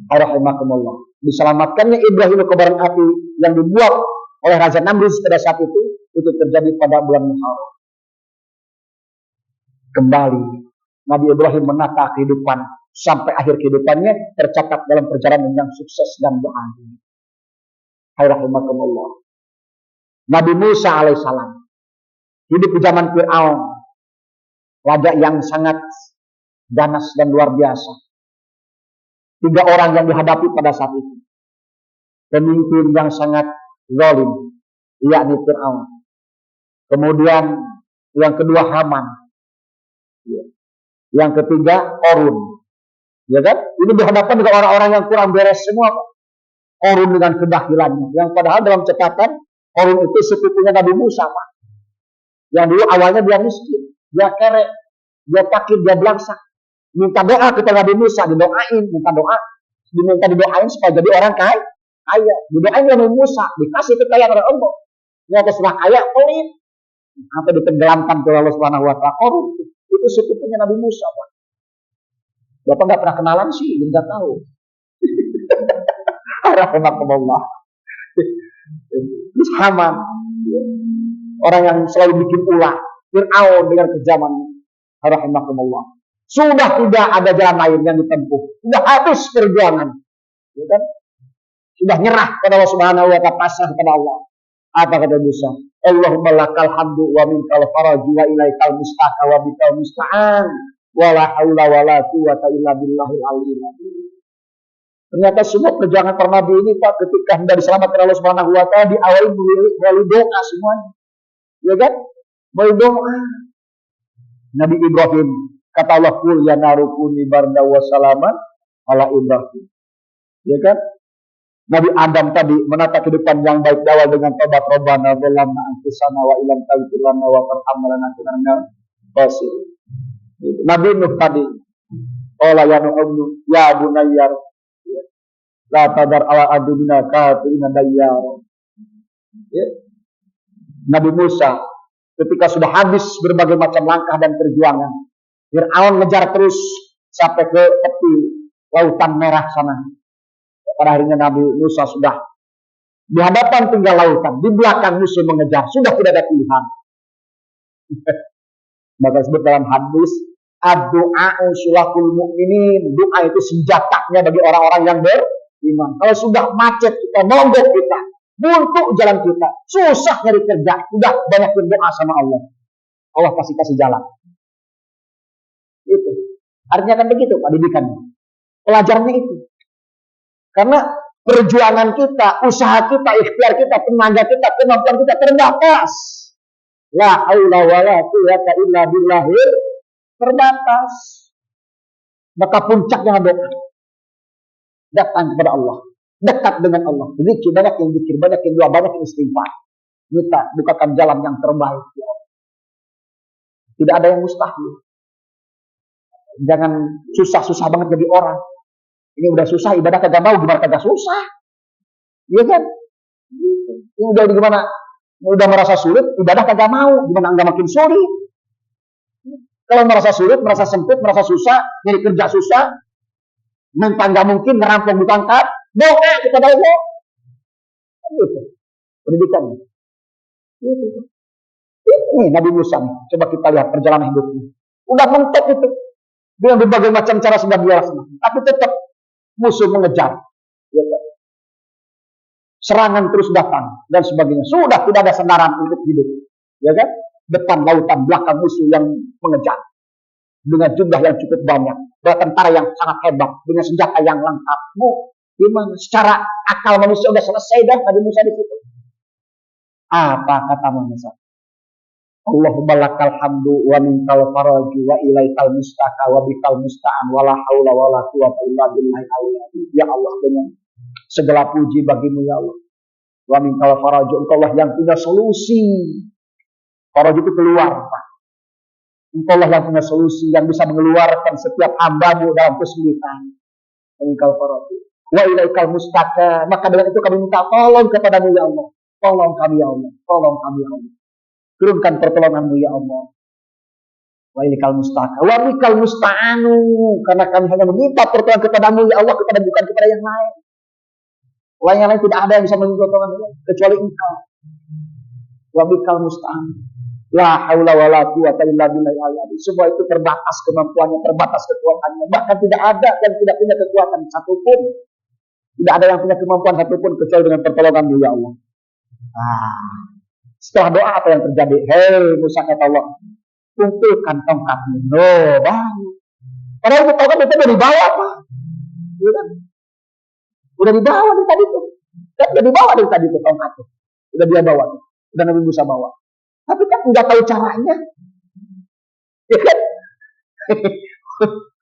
Speaker 1: Rahimakumullah. Diselamatkannya Ibrahim kobaran api yang dibuat oleh Raja Namrus pada saat itu terjadi pada bulan Muharram. Kembali Nabi Ibrahim menata kehidupan sampai akhir kehidupannya tercatat dalam perjalanan yang sukses dan bahagia. Rahimakumullah. Nabi Musa alaihissalam hidup di zaman Fir'aun, raja yang sangat ganas dan luar biasa. 3 orang yang dihadapi pada saat itu, pemimpin yang sangat zalim, yakni Fir'aun. Kemudian yang kedua Haman, yang ketiga Qarun. Ya kan? Ini berhadapan dengan orang-orang yang kurang beres semua. Qarun dengan kedahilannya, yang padahal dalam catatan Qarun itu sepupunya Nabi Musa, Pak. Yang dulu awalnya dia miskin, dia kere, dia fakir, dia belangsak. Minta doa kepada Nabi Musa, didoain, diminta didoain supaya jadi orang kaya. Didoain oleh Nabi Musa, dikasih kekayaan oleh Allah. Nyata setelah kaya, pelit. Sampai ditenggelamkan oleh Allah Subhanahu wa taala. Qarun itu sepupunya Nabi Musa, Pak. Bapak nggak pernah kenalan sih, nggak tahu. Rahmatullah. Terus Haman, orang yang selalu bikin ulah, Fir'aun dengan kejamannya. Rahmatullah. Sudah tidak ada jalan lain yang ditempuh, sudah habis perjuangan, ya kan? Sudah nyerah kepada Allah Subhanahu wa taala, pasrah kepada Allah. Apa kata Musa? Allahumma lakal hamdu wa minkal faraju wa ilaikal mustaka wa bikal musta'an. Wala haula wala quwwata illa billahil aliyyil azim. Ternyata semua perjuangan para nabi ini Pak, ketika hendak diselamatkan Allah Subhanahu wa taala, diawali melalui doa semuanya. Ya kan? Melalui doa. Nabi Ibrahim kata Allah, "Qul ya naru kuni barda wa salaman ala Ibrahim." Ya kan? Nabi Adam tadi menata kehidupan yang baik dawal dengan tobat, Rabbana zalamna anfusana wa illam taghfir lana wa tarhamna lanakunanna minal khasirin. Nabi Nuh tadi, qala ya Nuh ya bunayya la tadar ala adina kafirin dayyar. Ya. Nabi Musa ketika sudah habis berbagai macam langkah dan perjuangan, Fir'aun ngejar terus sampai ke tepi lautan merah sana. Pada akhirnya Nabi Musa sudah di hadapan tinggal lautan, di belakang musuh mengejar, sudah tidak ada pilihan. Maka disebut dalam hadis, ad-du'a'u sulahul mu'minin. Doa itu senjatanya bagi orang-orang yang beriman. Kalau sudah macet kita, mogok kita, buntu jalan kita, susah nyari kerja, sudah banyak berdoa sama Allah. Allah kasih jalan. Itu. Artinya kan begitu Pak didikannya. Pelajarannya itu. Karena perjuangan kita, usaha kita, ikhtiar kita, tenaga kita, kemampuan kita terbatas. La haula wala quwwata illa billahil terbatas. Maka puncaknya doa. Datang kepada Allah, dekat dengan Allah. Zikir, banyak yang zikir, banyak yang doa, banyak yang istighfar. Minta bukakan jalan yang terbaik. Tidak ada yang mustahil. Jangan susah-susah banget jadi orang. Ini udah susah, ibadah kagak mau, gimana kagak susah? Iya kan? Ini udah gimana? Udah merasa sulit, ibadah kagak mau, gimana enggak makin sulit? Kalau merasa sulit, merasa sempit, merasa susah, nyari kerja susah, minta nggak mungkin, ngerampung ditangkap, doa kita Allah. Gitu. Pendidikan. Gitu. Ini Nabi Musa nih. Coba kita lihat perjalanan hidupnya. Udah mentok itu. Dengan berbagai macam cara sudah dia laksanakan. Tapi tetap musuh mengejar. Ya, serangan terus datang dan sebagainya. Sudah tidak ada sandaran untuk hidup. Ya kan? Depan lautan, belakang musuh yang mengejar. Dengan jumlah yang cukup banyak. Dengan tentara yang sangat hebat. Dengan senjata yang lengkap. Gimana? Secara akal manusia sudah selesai dan Nabi Musa di situ. Apa kata Musa? Allahumma lakal hamdu wa minkal faraju wa ilaikal mustaka wa bikal musta'an wa la haula wa la quwwata illa billahil aliyyil azim. Ya Allah, dengan segala puji bagimu ya Allah. Wa minkal faraju, engkau lah yang punya solusi. Faraju itu keluar, Pak. Engkau lah yang punya solusi, yang bisa mengeluarkan setiap hambamu dalam kesulitan. Wa minkal faraju wa ilaikal mustaka, maka dengan itu kami minta tolong kepadamu ya Allah. Tolong kami ya Allah. Tolong kami ya Allah. Turunkan pertolonganmu ya Allah. Wa ilikal mustaka wa bikal musta'anu, karena kami hanya meminta pertolongan kepadamu ya Allah, kepada bukan kepada yang lain. Yang lain tidak ada yang bisa meminta pertolongan kecuali Engkau. Wa bikal musta'anu. La haula wala quwwata illa billahil azim. Semua itu terbatas kemampuannya, terbatas kekuatannya. Bahkan tidak ada yang tidak punya kekuatan satupun. Tidak ada yang punya kemampuan satupun kecuali dengan pertolonganmu ya Allah. Setelah doa apa yang terjadi? Hei Musa, kata Allah, kumpulkan tongkatmu. Baru. Padahal itu tongkat itu udah dibawa, Pak. Udah dibawa dari tadi tuh. Udah dibawa dari tadi tuh tongkat tuh. Udah dia bawa. Udah Nabi Musa bawa. Tapi kan nggak tahu caranya. Ya kan?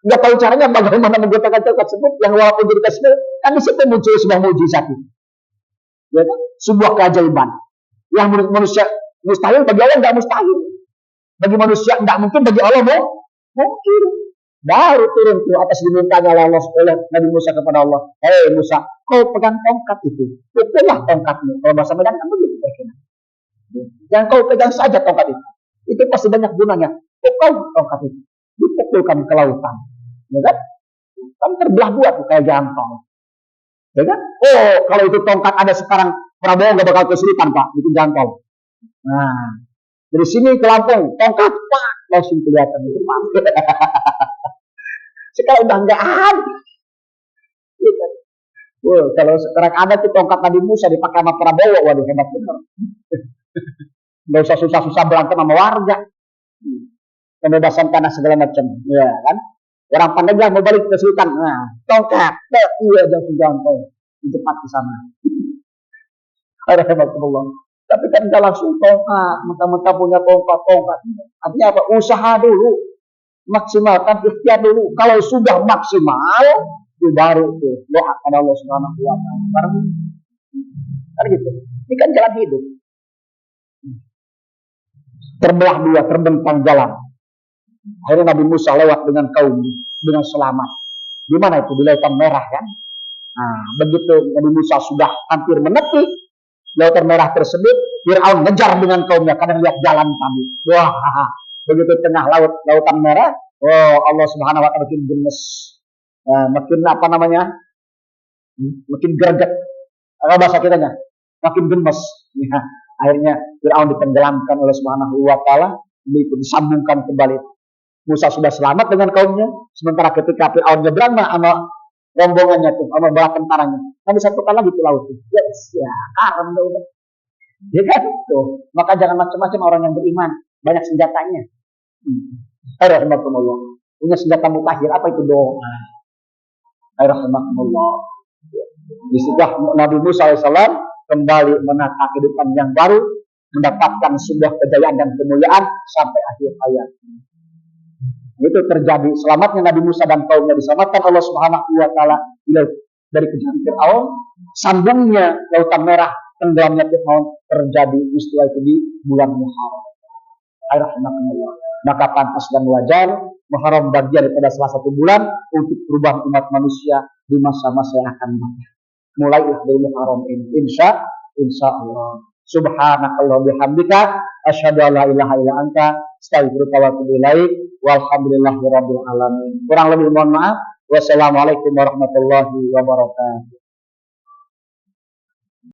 Speaker 1: Nggak tahu caranya bagaimana menggunakan tongkat tersebut yang walaupun jadi kecil, kan di situ muncul sebuah mukjizat. Ya kan? Sebuah keajaiban. Yang menurut manusia mustahil, bagi Allah nggak mustahil. Bagi manusia nggak mungkin, bagi Allah mungkin. Baru turun ke atas dimintanya oleh Nabi Musa kepada Allah. Hei Musa, kau pegang tongkat itu. Pukullah tongkatmu. Kalau bahasa Medan kan begitu. Jangan kau pegang saja tongkat itu. Itu pasti banyak gunanya. Pukul tongkat itu. Dipukulkan ke lautan. Ya kan? Kan terbelah dua tuh kayak jantol. Ya kan? Oh, kalau itu tongkat ada sekarang, Prabowo gak bakal kesulitan, Pak, itu jantol. Nah, dari sini ke Lampung, tongkat, Pak, langsung kelihatan itu, Pak. Sekarang udah nggak ada. Gitu. Kalau sekarang ada tuh tongkat Nabi Musa dipakai sama Prabowo, waduh hebat bener. Nggak usah susah-susah berantem sama warga. pembebasan tanah segala macam, ya kan? Orang Pandeglang mau balik ke Sultan, nah, tongkat, iya jangan di tempat di sana. Alhamdulillah. Tapi kan nggak langsung tongkat, mentah-mentah punya tongkat. Artinya apa? Usaha dulu, maksimalkan ikhtiar dulu. Kalau sudah maksimal, itu baru tuh doa kepada Allah Subhanahu Wa Taala. Kan gitu. Ini kan jalan hidup. Terbelah dua, terbentang jalan. Akhirnya Nabi Musa lewat dengan kaum dengan selamat. Di mana itu? Di Lautan Merah kan? Nah, begitu Nabi Musa sudah hampir menepi Lautan Merah tersebut, Fir'aun ngejar dengan kaumnya karena lihat jalan kami. Wah, begitu tengah Lautan Merah, oh Allah Subhanahu Wa Taala makin gemes, makin apa namanya, makin greget. Kalau bahasa kitanya, makin gemes. Ya, akhirnya Fir'aun ditenggelamkan oleh Subhanahu Wa Taala, disambungkan kembali. Musa sudah selamat dengan kaumnya, sementara ketika Fir'aun nyebrang sama rombongannya tuh, sama bala tentaranya, kan disatukan lagi ke laut tuh. Yes, ya, karam udah. Ya kan tuh. Maka jangan macam-macam orang yang beriman, banyak senjatanya. Rahmatullah. Punya senjata mutakhir, apa itu doa? Rahmatullah. Disitulah Nabi Musa AS kembali menata kehidupan yang baru, mendapatkan sebuah kejayaan dan kemuliaan sampai akhir hayat. Itu terjadi. Selamatnya Nabi Musa dan kaumnya diselamatkan Allah Subhanahu Wa Taala dari kejaran Fir'aun. Sambungnya Lautan Merah, tenggelamnya Fir'aun, terjadi peristiwa itu di bulan Muharram. Alhamdulillah. Maka pantas dan wajar Muharram bagian daripada salah satu bulan untuk perubahan umat manusia di masa-masa yang akan datang. Mulailah dari Muharram ini. Insya Allah. Subhanakallah bihamdika asyhadu an la ilaha illa anta astaghfiruka wa atubu ilaik walhamdulillahirabbil alamin. Kurang lebih mohon maaf. Wassalamualaikum warahmatullahi wabarakatuh.